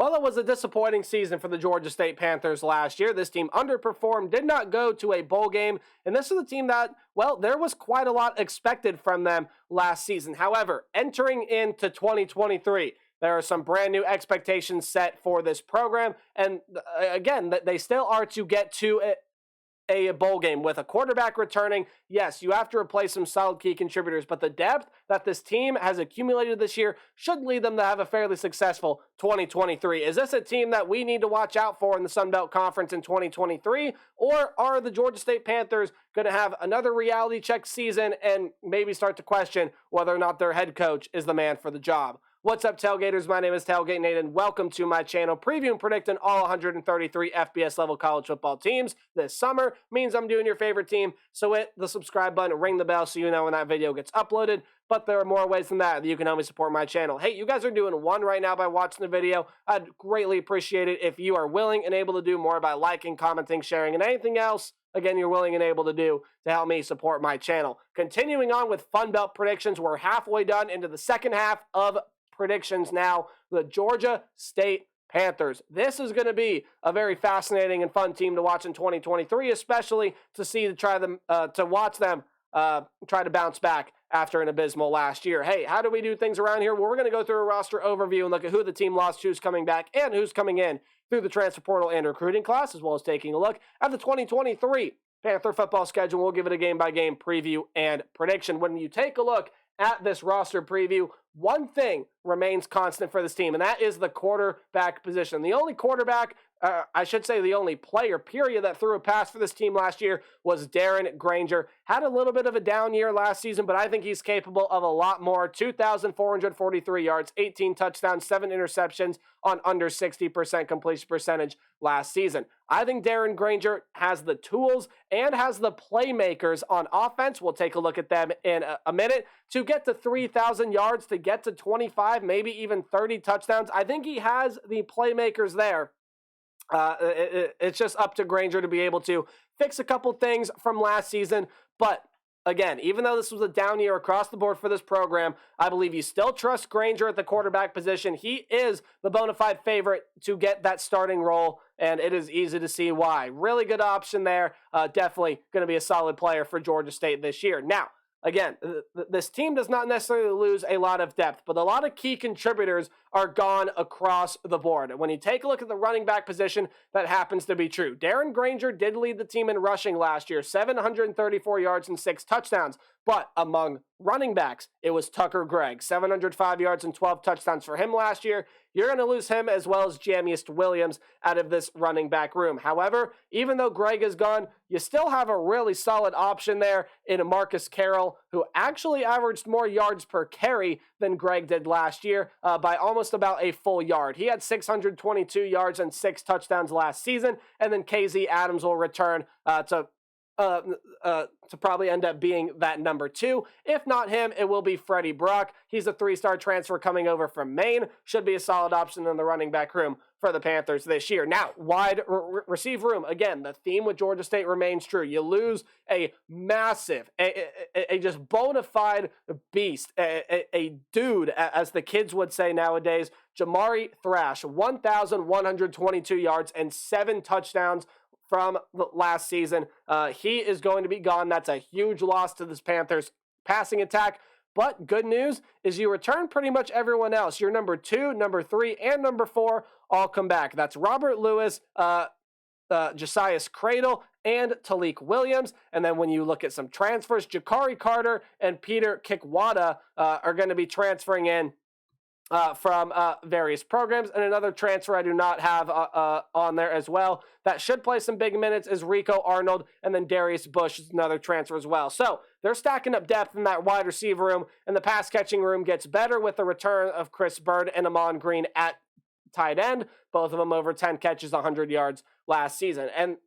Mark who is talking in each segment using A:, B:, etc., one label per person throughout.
A: Well, it was a disappointing season for the Georgia State Panthers last year. This team underperformed, did not go to a bowl game, and this is a team that, well, there was quite a lot expected from them last season. However, entering into 2023, there are some brand new expectations set for this program, and again, they still are to get to a bowl game with a quarterback returning. Yes, you have to replace some solid key contributors, but the depth that this team has accumulated this year should lead them to have a fairly successful 2023. Is this a team that we need to watch out for in the Sun Belt Conference in 2023, or are the Georgia State Panthers going to have another reality check season and maybe start to question whether or not their head coach is the man for the job? What's up, Tailgaters? My name is Tailgate Nate, and welcome to my channel. Previewing and predicting all 133 FBS level college football teams this summer means I'm doing your favorite team, so hit the subscribe button, ring the bell so you know when that video gets uploaded. But there are more ways than that you can help me support my channel. Hey, you guys are doing one right now by watching the video. I'd greatly appreciate it if you are willing and able to do more by liking, commenting, sharing, and anything else, again, you're willing and able to do to help me support my channel. Continuing on with Fun Belt predictions, we're halfway done into the second half of predictions now. The Georgia State Panthers. This is going to be a very fascinating and fun team to watch in 2023, especially to watch them try to bounce back after an abysmal last year. Hey, how do we do things around here? Well, we're going to go through a roster overview and look at who the team lost, who's coming back, and who's coming in through the transfer portal and recruiting class, as well as taking a look at the 2023 Panther football schedule. We'll give it a game-by-game preview and prediction. When you take a look at this roster preview, one thing remains constant for this team, and that is the quarterback position. The only quarterback, the only player, period, that threw a pass for this team last year was Darren Granger. Had a little bit of a down year last season, but I think he's capable of a lot more. 2,443 yards, 18 touchdowns, 7 interceptions on under 60% completion percentage last season. I think Darren Granger has the tools and has the playmakers on offense. We'll take a look at them in a minute. To get to 3,000 yards, to get to 25, maybe even 30 touchdowns, I think he has the playmakers there. It's just up to Granger to be able to fix a couple things from last season. But again, even though this was a down year across the board for this program, I believe you still trust Granger at the quarterback position. He is the bona fide favorite to get that starting role, and it is easy to see why. Really good option there. Definitely going to be a solid player for Georgia State this year. Now, again, this team does not necessarily lose a lot of depth, but a lot of key contributors are gone across the board. When you take a look at the running back position, that happens to be true. Darren Granger did lead the team in rushing last year, 734 yards and 6 touchdowns. But among running backs, it was Tucker Gregg, 705 yards and 12 touchdowns for him last year. You're going to lose him as well as Jamiest Williams out of this running back room. However, even though Gregg is gone, you still have a really solid option there in Marcus Carroll, who actually averaged more yards per carry than Gregg did last year by almost about a full yard. He had 622 yards and 6 touchdowns last season, and then KZ Adams will return to probably end up being that number 2. If not him, it will be Freddie Brock. He's a 3-star transfer coming over from Maine. Should be a solid option in the running back room for the Panthers this year. Now, wide receive room. Again, the theme with Georgia State remains true. You lose a massive, a just bona fide beast, a dude, as the kids would say nowadays. Jamari Thrash, 1,122 yards and 7 touchdowns from last season. He is going to be gone. That's a huge loss to this Panthers passing attack. But good news is you return pretty much everyone else. Your number 2, number 3, and number 4 all come back. That's Robert Lewis, Josias Cradle, and Talik Williams. And then when you look at some transfers, Jakari Carter and Peter Kikwada are going to be transferring in from various programs. And another transfer I do not have on there as well that should play some big minutes is Rico Arnold, and then Darius Bush is another transfer as well. So they're stacking up depth in that wide receiver room, and the pass catching room gets better with the return of Chris Bird and Amon Green at tight end. Both of them over 10 catches, 100 yards last season. And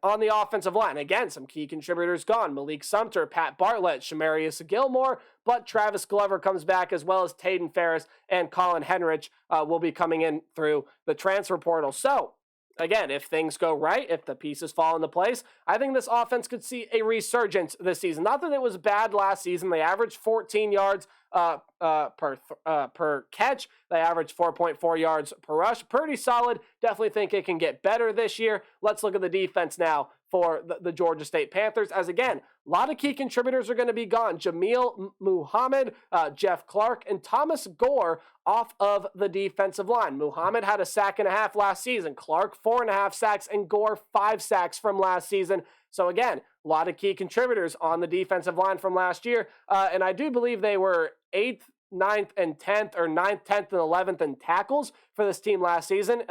A: on the offensive line, again, some key contributors gone. Malik Sumter, Pat Bartlett, Shamarius Gilmore, but Travis Glover comes back, as well as Tayden Ferris and Colin Henrich will be coming in through the transfer portal. So again, if things go right, if the pieces fall into place, I think this offense could see a resurgence this season. Not that it was bad last season. They averaged 14 yards per catch. They averaged 4.4 yards per rush. Pretty solid. Definitely think it can get better this year. Let's look at the defense now for the Georgia State Panthers, as again, a lot of key contributors are going to be gone. Jameel Muhammad, Jeff Clark, and Thomas Gore off of the defensive line. Muhammad had a sack and a half last season. Clark, 4.5 sacks, and Gore, 5 sacks from last season. So again, a lot of key contributors on the defensive line from last year. And I do believe they were 8th, 9th, and 10th, or 9th, 10th, and 11th in tackles for this team last season.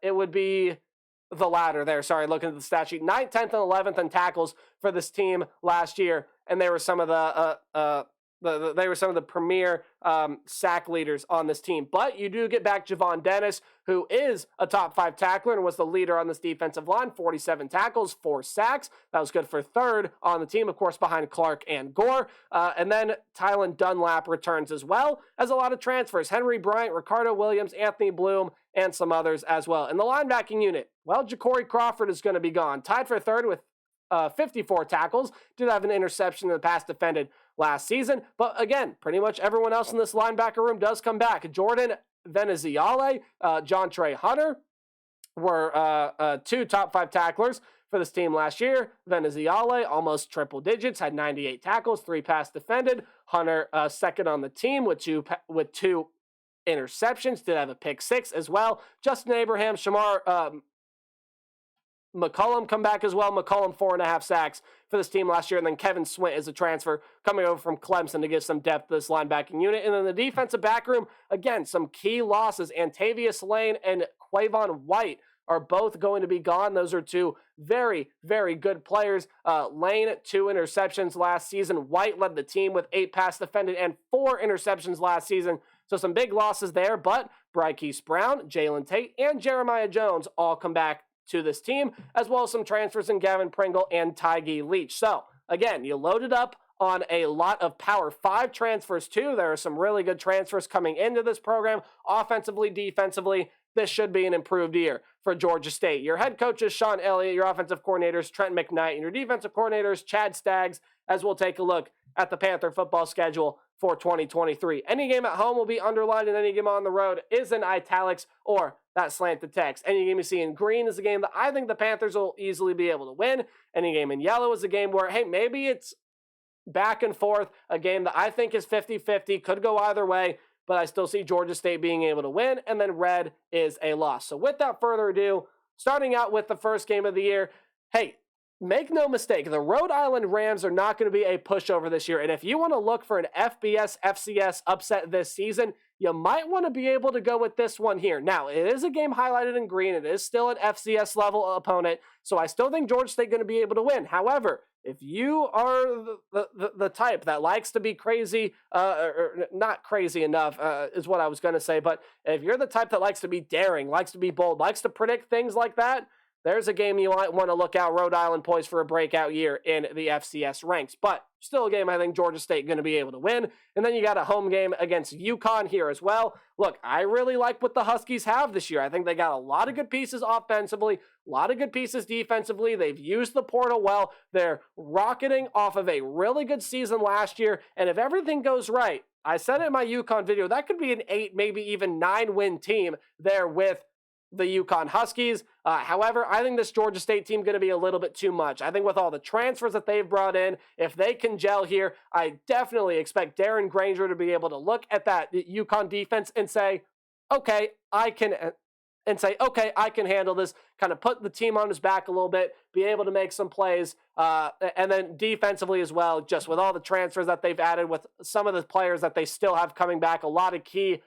A: It would be the latter there. Sorry, looking at the stat sheet. 9th, 10th, and 11th in tackles for this team last year, and they were some of the premier sack leaders on this team. But you do get back Javon Dennis, who is a top 5 tackler and was the leader on this defensive line. 47 tackles, 4 sacks. That was good for 3rd on the team, of course, behind Clark and Gore. And then Tylen Dunlap returns as well as a lot of transfers. Henry Bryant, Ricardo Williams, Anthony Bloom, and some others as well. In the linebacking unit, well, Ja'Cory Crawford is going to be gone. Tied for 3rd with 54 tackles. Did have an interception in the pass defended last season. But again, pretty much everyone else in this linebacker room does come back. Jordan Veneziale, John Trey Hunter were 2 top 5 tacklers for this team last year. Veneziale, almost triple digits, had 98 tackles, 3 pass defended. Hunter, 2nd on the team with two interceptions, did have a pick 6 as well. Justin Abraham, Shamar McCollum come back as well. McCollum, 4.5 sacks for this team last year. And then Kevin Swint is a transfer coming over from Clemson to give some depth to this linebacking unit. And then the defensive back room, again, some key losses. Antavius Lane and Quavon White are both going to be gone. Those are 2 very, very good players. Lane, 2 interceptions last season. White led the team with 8 pass defended and 4 interceptions last season. So some big losses there, but Brykees Brown, Jalen Tate, and Jeremiah Jones all come back to this team, as well as some transfers in Gavin Pringle and Tyge Leach. So, again, you loaded up on a lot of Power 5 transfers, too. There are some really good transfers coming into this program, offensively, defensively. This should be an improved year for Georgia State. Your head coach is Sean Elliott, your offensive coordinators, Trent McKnight, and your defensive coordinators, Chad Staggs, as we'll take a look at the Panther football schedule for 2023. Any game at home will be underlined, and any game on the road is in italics or that slanted text. Any game you see in green is a game that I think the Panthers will easily be able to win. Any game in yellow is a game where, hey, maybe it's back and forth, a game that I think is 50-50, could go either way, but I still see Georgia State being able to win, and then red is a loss. So without further ado, starting out with the first game of the year, hey, make no mistake, the Rhode Island Rams are not going to be a pushover this year. And if you want to look for an FBS, FCS upset this season, you might want to be able to go with this one here. Now, it is a game highlighted in green. It is still an FCS level opponent. So I still think Georgia State going to be able to win. However, if you are the type that likes to be crazy, or not crazy enough is what I was going to say, but if you're the type that likes to be daring, likes to be bold, likes to predict things like that, there's a game you might want to look out. Rhode Island poised for a breakout year in the FCS ranks. But still a game I think Georgia State going to be able to win. And then you got a home game against UConn here as well. Look, I really like what the Huskies have this year. I think they got a lot of good pieces offensively, a lot of good pieces defensively. They've used the portal well. They're rocketing off of a really good season last year. And if everything goes right, I said it in my UConn video, that could be an 8, maybe even 9-win team there with the UConn Huskies. However, I think this Georgia State team going to be a little bit too much. I think with all the transfers that they've brought in, if they can gel here, I definitely expect Darren Granger to be able to look at that UConn defense and say, okay, I can handle this, kind of put the team on his back a little bit, be able to make some plays, and then defensively as well, just with all the transfers that they've added, with some of the players that they still have coming back, a lot of key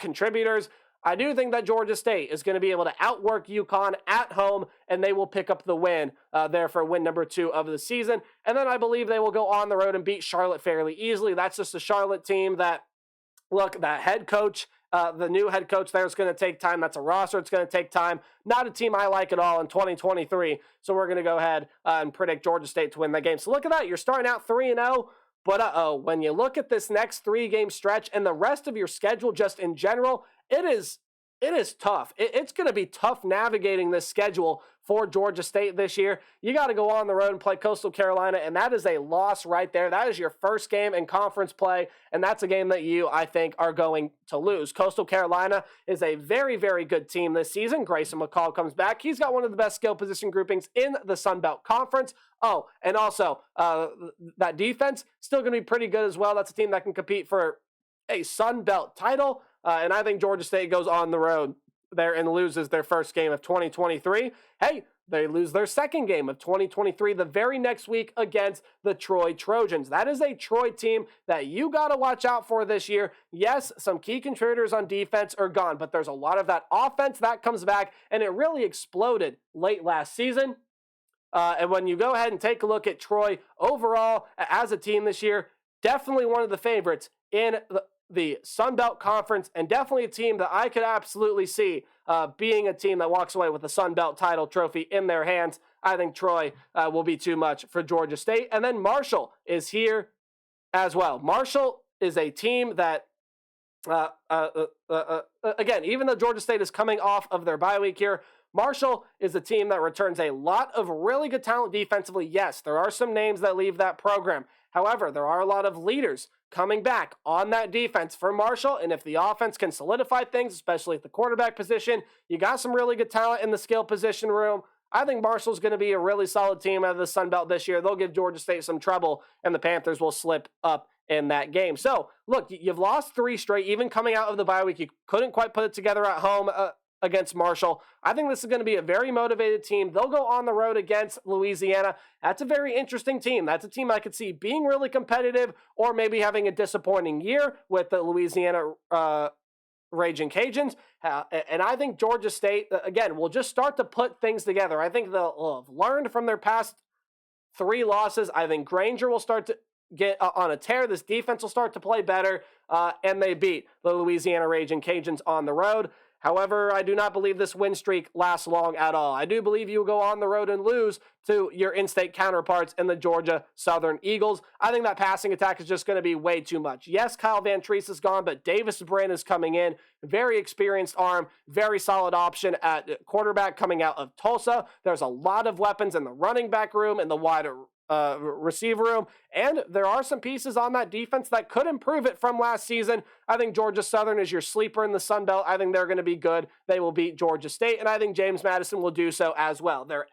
A: contributors. I do think that Georgia State is going to be able to outwork UConn at home, and they will pick up the win there for win number 2 of the season. And then I believe they will go on the road and beat Charlotte fairly easily. That's just a Charlotte team that, look, that head coach, the new head coach there is going to take time. That's a roster. It's going to take time. Not a team I like at all in 2023. So we're going to go ahead and predict Georgia State to win that game. So look at that. You're starting out 3-0. But when you look at this next 3-game stretch and the rest of your schedule just in general, it is It is tough. It's going to be tough navigating this schedule for Georgia State this year. You got to go on the road and play Coastal Carolina, and that is a loss right there. That is your first game in conference play, and that's a game that you, I think, are going to lose. Coastal Carolina is a very, very good team this season. Grayson McCall comes back. He's got one of the best skill position groupings in the Sun Belt Conference. Oh, and also, that defense, still going to be pretty good as well. That's a team that can compete for a Sun Belt title. And I think Georgia State goes on the road there and loses their first game of 2023. Hey, they lose their second game of 2023 the very next week against the Troy Trojans. That is a Troy team that you got to watch out for this year. Yes, some key contributors on defense are gone, but there's a lot of that offense that comes back, and it really exploded late last season. And when you go ahead and take a look at Troy overall as a team this year, definitely one of the favorites in the Sun Belt Conference, and definitely a team that I could absolutely see being a team that walks away with the Sun Belt title trophy in their hands. I think Troy will be too much for Georgia State. And then Marshall is here as well. Marshall is a team that, again, even though Georgia State is coming off of their bye week here, Marshall is a team that returns a lot of really good talent defensively. Yes, there are some names that leave that program. However, there are a lot of leaders coming back on that defense for Marshall, and if the offense can solidify things, especially at the quarterback position, you got some really good talent in the skill position room. I think Marshall's going to be a really solid team out of the Sun Belt this year. They'll give Georgia State some trouble, and the Panthers will slip up in that game. So, look, you've lost 3 straight, even coming out of the bye week. You couldn't quite put it together at home against Marshall. I think this is going to be a very motivated team. They'll go on the road against Louisiana. That's a very interesting team. That's a team I could see being really competitive or maybe having a disappointing year with the Louisiana Raging Cajuns. And I think Georgia State, again, will just start to put things together. I think they'll have learned from their past 3 losses. I think Granger will start to get on a tear. This defense will start to play better, and they beat the Louisiana Raging Cajuns on the road. However, I do not believe this win streak lasts long at all. I do believe you will go on the road and lose to your in-state counterparts in the Georgia Southern Eagles. I think that passing attack is just going to be way too much. Yes, Kyle Van Treese is gone, but Davis Brin is coming in. Very experienced arm, very solid option at quarterback coming out of Tulsa. There's a lot of weapons in the running back room and the wide receiver room, and there are some pieces on that defense that could improve it from last season. I think Georgia Southern is your sleeper in the Sun Belt. I think they're going to be good. They will beat Georgia State, and I think James Madison will do so as well. Their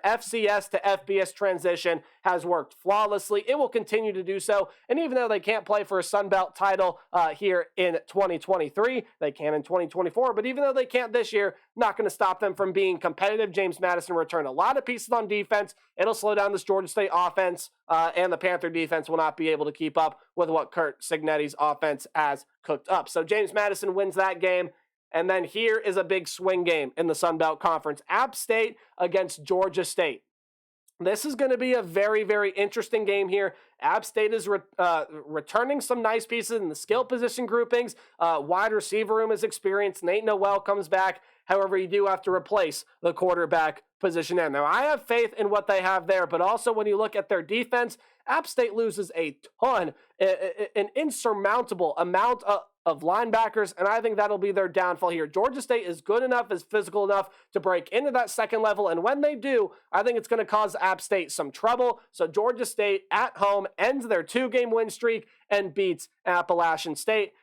A: FCS to FBS transition has worked flawlessly. It will continue to do so. And even though they can't play for a Sun Belt title here in 2023, they can in 2024. But even though they can't this year, not going to stop them from being competitive. James Madison returned a lot of pieces on defense. It'll slow down this Georgia State offense, and the Panther defense will not be able to keep up with what Kurt Cignetti's offense has cooked up. So James Madison wins that game. And then here is a big swing game in the Sun Belt Conference. App State against Georgia State. This is going to be a very, very interesting game here. App State is returning some nice pieces in the skill position groupings. Wide receiver room is experienced. Nate Noel comes back. However, you do have to replace the quarterback position in. Now, I have faith in what they have there, but also when you look at their defense, App State loses a ton, an insurmountable amount of linebackers, and I think that'll be their downfall here. Georgia State is good enough, is physical enough to break into that second level, and when they do, I think it's going to cause App State some trouble. So Georgia State at home ends their 2-game win streak and beats Appalachian State.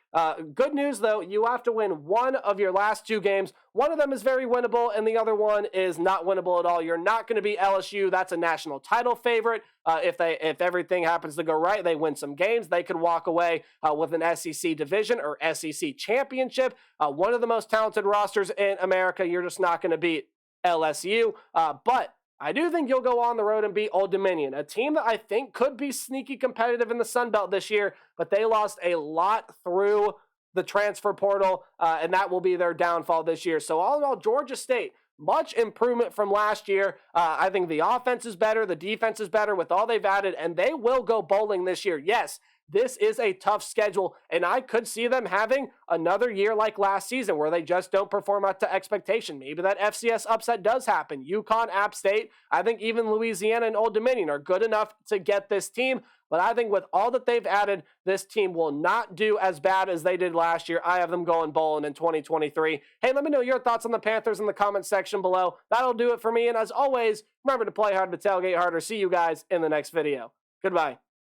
A: Good news, though, you have to win one of your last 2 games. One of them is very winnable, and the other one is not winnable at all. You're not going to beat LSU. That's a national title favorite. If everything happens to go right, they win some games, they could walk away with an SEC division or SEC championship. One of the most talented rosters in America. You're just not going to beat LSU. But I do think you'll go on the road and beat Old Dominion, a team that I think could be sneaky competitive in the Sun Belt this year, but they lost a lot through the transfer portal, and that will be their downfall this year. So all in all, Georgia State, much improvement from last year. I think the offense is better, the defense is better with all they've added, and they will go bowling this year. Yes, this is a tough schedule, and I could see them having another year like last season where they just don't perform up to expectation. Maybe that FCS upset does happen. UConn, App State, I think even Louisiana and Old Dominion are good enough to get this team. But I think with all that they've added, this team will not do as bad as they did last year. I have them going bowling in 2023. Hey, let me know your thoughts on the Panthers in the comments section below. That'll do it for me. And as always, remember to play hard to tailgate harder. See you guys in the next video. Goodbye.